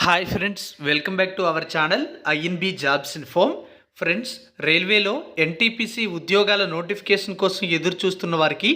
Hi friends, welcome back to our channel INB jobs inform. Friends, రైల్వేలో NTPC ఉద్యోగాల notification కోసం ఎదురు చూస్తున్న వారికి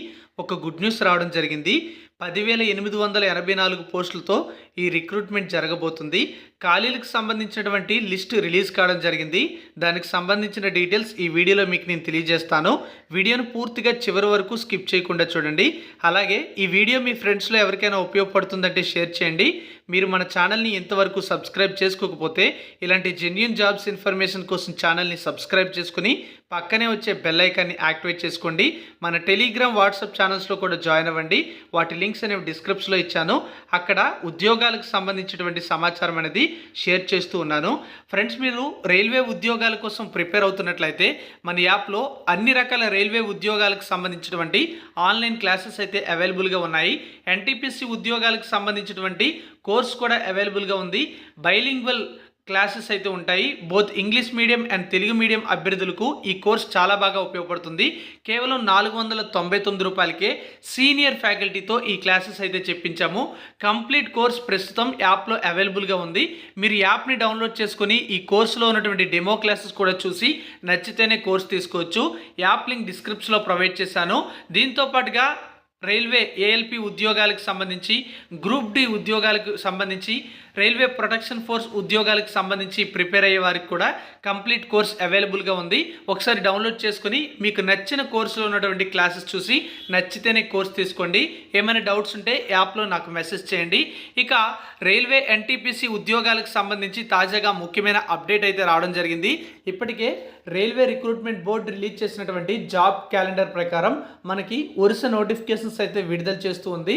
ఒక గుడ్ న్యూస్ రావడం జరిగింది. 10,884 పోస్టులతో ఈ రిక్రూట్మెంట్ జరగబోతుంది. ఖాళీలకు సంబంధించినటువంటి లిస్ట్ రిలీజ్ కావడం జరిగింది. దానికి సంబంధించిన డీటెయిల్స్ ఈ వీడియోలో మీకు నేను తెలియజేస్తాను. వీడియోను పూర్తిగా చివరి వరకు స్కిప్ చేయకుండా చూడండి. అలాగే ఈ వీడియో మీ ఫ్రెండ్స్లో ఎవరికైనా ఉపయోగపడుతుందంటే షేర్ చేయండి. మీరు మన ఛానల్ని ఎంతవరకు సబ్స్క్రైబ్ చేసుకోకపోతే ఇలాంటి జెన్యూన్ జాబ్స్ ఇన్ఫర్మేషన్ కోసం ఛానల్ని సబ్స్క్రైబ్ చేసుకుని పక్కనే వచ్చే బెల్ ఐకాన్ని యాక్టివేట్ చేసుకోండి. మన టెలిగ్రామ్, వాట్సాప్ ఛానల్స్లో కూడా జాయిన్ అవ్వండి. వాటి లింక్స్ అనేవి డిస్క్రిప్షన్లో ఇచ్చాను. అక్కడ ఉద్యోగాలకు సంబంధించినటువంటి సమాచారం అనేది షేర్ చేస్తూ ఉన్నాను. ఫ్రెండ్స్, మీరు రైల్వే ఉద్యోగాల కోసం ప్రిపేర్ అవుతున్నట్లయితే మన యాప్లో అన్ని రకాల రైల్వే ఉద్యోగాలకు సంబంధించినటువంటి ఆన్లైన్ క్లాసెస్ అయితే అవైలబుల్గా ఉన్నాయి. ఎన్టీపీసీ ఉద్యోగాలకు సంబంధించినటువంటి కోర్స్ కూడా అవైలబుల్గా ఉంది. బైలింగ్వల్ క్లాసెస్ అయితే ఉంటాయి. Both English medium and Telugu medium అభ్యర్థులకు ఈ కోర్స్ చాలా బాగా ఉపయోగపడుతుంది. కేవలం 499 రూపాయలకే సీనియర్ ఫ్యాకల్టీతో ఈ క్లాసెస్ అయితే చెప్పించాము. కంప్లీట్ కోర్స్ ప్రస్తుతం యాప్లో అవైలబుల్గా ఉంది. మీరు యాప్ని డౌన్లోడ్ చేసుకుని ఈ కోర్సులో ఉన్నటువంటి డెమో క్లాసెస్ కూడా చూసి నచ్చితేనే కోర్స్ తీసుకోవచ్చు. యాప్ లింక్ డిస్క్రిప్షన్లో ప్రొవైడ్ చేశాను. దీంతో పాటుగా రైల్వే ఏఎల్పి ఉద్యోగాలకు సంబంధించి, గ్రూప్ డి ఉద్యోగాలకు సంబంధించి, రైల్వే ప్రొటెక్షన్ ఫోర్స్ ఉద్యోగాలకు సంబంధించి ప్రిపేర్ అయ్యే వారికి కూడా కంప్లీట్ కోర్స్ అవైలబుల్గా ఉంది. ఒకసారి డౌన్లోడ్ చేసుకుని మీకు నచ్చిన కోర్సులో ఉన్నటువంటి క్లాసెస్ చూసి నచ్చితేనే కోర్స్ తీసుకోండి. ఏమైనా డౌట్స్ ఉంటే యాప్లో నాకు మెసేజ్ చేయండి. ఇక రైల్వే ఎన్టీపీసీ ఉద్యోగాలకు సంబంధించి తాజాగా ముఖ్యమైన అప్డేట్ అయితే రావడం జరిగింది. ఇప్పటికే రైల్వే రిక్రూట్మెంట్ బోర్డు రిలీజ్ చేసినటువంటి జాబ్ క్యాలెండర్ ప్రకారం మనకి వరుస నోటిఫికేషన్స్ అయితే విడుదల చేస్తూ ఉంది.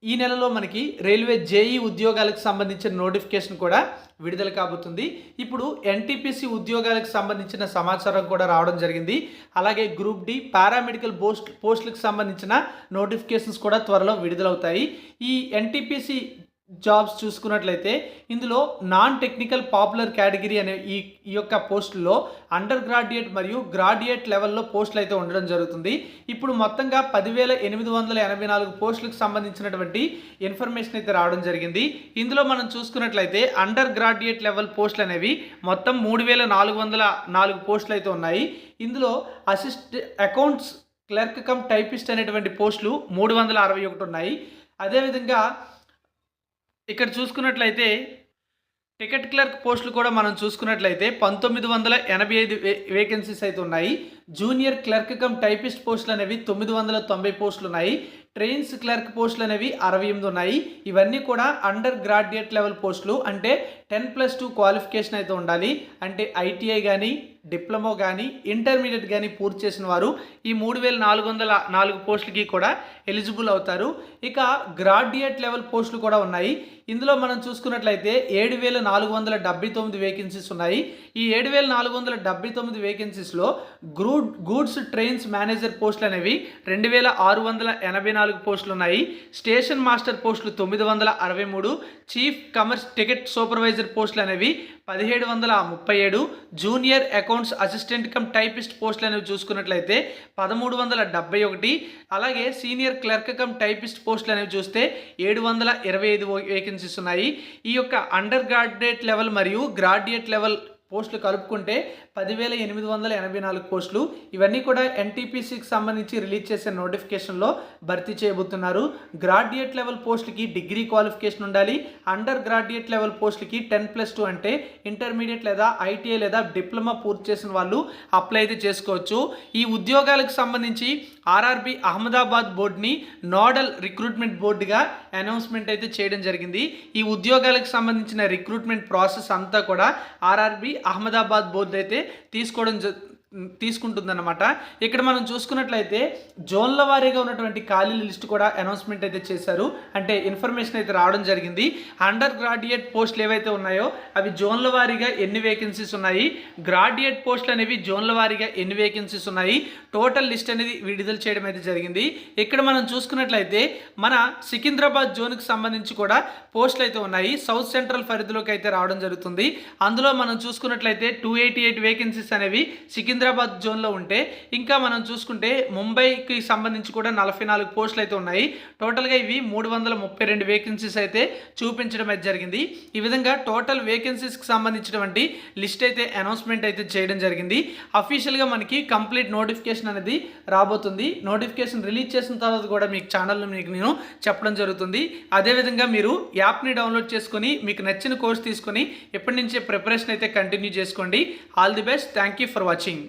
ఈ నెలలో మనకి రైల్వే జేఈ ఉద్యోగాలకు సంబంధించిన నోటిఫికేషన్ కూడా విడుదల కాబోతుంది. ఇప్పుడు ఎన్టీపీసీ ఉద్యోగాలకు సంబంధించిన సమాచారం కూడా రావడం జరిగింది. అలాగే గ్రూప్ డి, పారామెడికల్ పోస్టులకు సంబంధించిన నోటిఫికేషన్స్ కూడా త్వరలో విడుదలవుతాయి. ఈ ఎన్టీపీసీ జాబ్స్ చూసుకున్నట్లయితే ఇందులో నాన్ టెక్నికల్ పాపులర్ కేటగిరీ అనే ఈ యొక్క పోస్టుల్లో అండర్ గ్రాడ్యుయేట్ మరియు గ్రాడ్యుయేట్ లెవెల్లో పోస్టులు అయితే ఉండడం జరుగుతుంది. ఇప్పుడు మొత్తంగా 10,884 పోస్టులకు సంబంధించినటువంటి ఇన్ఫర్మేషన్ అయితే రావడం జరిగింది. ఇందులో మనం చూసుకున్నట్లయితే అండర్ గ్రాడ్యుయేట్ లెవెల్ పోస్టులు అనేవి మొత్తం 3,404 పోస్టులు అయితే ఉన్నాయి. ఇందులో అకౌంట్స్ క్లర్క్ కమ్ టైపిస్ట్ అనేటువంటి పోస్టులు 361 ఉన్నాయి. అదేవిధంగా ఇక్కడ చూసుకున్నట్లయితే టికెట్ క్లర్క్ పోస్టులు కూడా మనం చూసుకున్నట్లయితే 1985 వేకెన్సీస్ అయితే ఉన్నాయి. జూనియర్ క్లర్క్ కమ్ టైపిస్ట్ పోస్టులు అనేవి 990 పోస్టులు ఉన్నాయి. ట్రైన్స్ క్లర్క్ పోస్టులు అనేవి 68 ఉన్నాయి. ఇవన్నీ కూడా అండర్ గ్రాడ్యుయేట్ లెవెల్ పోస్టులు, అంటే 10+2 క్వాలిఫికేషన్ అయితే ఉండాలి. అంటే ఐటీఐ కానీ, డిప్లొమా కానీ, ఇంటర్మీడియట్ కానీ పూర్తి చేసిన వారు ఈ 3,404 పోస్టులకి కూడా ఎలిజిబుల్ అవుతారు. ఇక గ్రాడ్యుయేట్ లెవెల్ పోస్టులు కూడా ఉన్నాయి. ఇందులో మనం చూసుకున్నట్లయితే 7,479 వేకెన్సీస్ ఉన్నాయి. ఈ 7,479 వేకెన్సీస్లో గూడ్స్ ట్రైన్స్ మేనేజర్ పోస్టులు అనేవి 2,684 పోస్టులు ఉన్నాయి. స్టేషన్ మాస్టర్ పోస్టులు 963, చీఫ్ కమర్స్ టికెట్ సూపర్వైజర్ పోస్టులు అనేవి 1,737, junior accounts assistant cum typist పోస్టులు అనేవి చూసుకున్నట్లయితే 1,371, అలాగే సీనియర్ క్లర్క్ కమ్ టైపిస్ట్ పోస్టులు అనేవి చూస్తే 725 వేకెన్సీస్ ఉన్నాయి. ఈ యొక్క అండర్ గ్రాడ్యుయేట్ లెవెల్ మరియు గ్రాడ్యుయేట్ లెవెల్ పోస్టులు కలుపుకుంటే 10,884 పోస్టులు. ఇవన్నీ కూడా ఎన్టీపీసీకి సంబంధించి రిలీజ్ చేసే నోటిఫికేషన్లో భర్తీ చేయబోతున్నారు. గ్రాడ్యుయేట్ లెవెల్ పోస్టులకి డిగ్రీ క్వాలిఫికేషన్ ఉండాలి. అండర్ గ్రాడ్యుయేట్ లెవెల్ పోస్టులకి 10+2 అంటే ఇంటర్మీడియట్ లేదా ఐటీఐ లేదా డిప్లొమా పూర్తి చేసిన వాళ్ళు అప్లై అయితే చేసుకోవచ్చు. ఈ ఉద్యోగాలకు సంబంధించి ఆర్ఆర్బి అహ్మదాబాద్ బోర్డుని నోడల్ రిక్రూట్మెంట్ బోర్డుగా అనౌన్స్మెంట్ అయితే చేయడం జరిగింది. ఈ ఉద్యోగాలకు సంబంధించిన రిక్రూట్మెంట్ ప్రాసెస్ అంతా కూడా ఆర్ఆర్బి అహ్మదాబాద్ బోర్డు అయితే తీసుకుంటుందన్నమాట. ఇక్కడ మనం చూసుకున్నట్లయితే జోన్ల వారీగా ఉన్నటువంటి ఖాళీల లిస్ట్ కూడా అనౌన్స్మెంట్ అయితే చేశారు. అంటే ఇన్ఫర్మేషన్ అయితే రావడం జరిగింది. అండర్ గ్రాడ్యుయేట్ పోస్టులు ఏవైతే ఉన్నాయో అవి జోన్ల వారీగా ఎన్ని వేకెన్సీస్ ఉన్నాయి, గ్రాడ్యుయేట్ పోస్టులు అనేవి జోన్ల వారీగా ఎన్ని వేకెన్సీస్ ఉన్నాయి, టోటల్ లిస్ట్ అనేది విడుదల చేయడం అయితే జరిగింది. ఇక్కడ మనం చూసుకున్నట్లయితే మన సికింద్రాబాద్ జోన్కి సంబంధించి కూడా పోస్టులు అయితే ఉన్నాయి. సౌత్ సెంట్రల్ పరిధిలోకి అయితే రావడం జరుగుతుంది. అందులో మనం చూసుకున్నట్లయితే 288 వేకెన్సీస్ అనేవి సికింద్రాబాద్ సికింద్రాబాద్ జోన్లో ఉంటే ఇంకా మనం చూసుకుంటే ముంబైకి సంబంధించి కూడా 44 పోస్టులు అయితే ఉన్నాయి. టోటల్గా ఇవి 332 వేకెన్సీస్ అయితే చూపించడం అయితే జరిగింది. ఈ విధంగా టోటల్ వేకెన్సీస్కి సంబంధించినటువంటి లిస్ట్ అయితే అనౌన్స్మెంట్ అయితే చేయడం జరిగింది. అఫీషియల్గా మనకి కంప్లీట్ నోటిఫికేషన్ అనేది రాబోతుంది. నోటిఫికేషన్ రిలీజ్ చేసిన తర్వాత కూడా మీకు ఛానల్లో నేను చెప్పడం జరుగుతుంది. అదేవిధంగా మీరు యాప్ని డౌన్లోడ్ చేసుకొని మీకు నచ్చిన కోర్స్ తీసుకొని ఎప్పటి నుంచే ప్రిపరేషన్ అయితే కంటిన్యూ చేసుకోండి. All the best. Thank you for watching.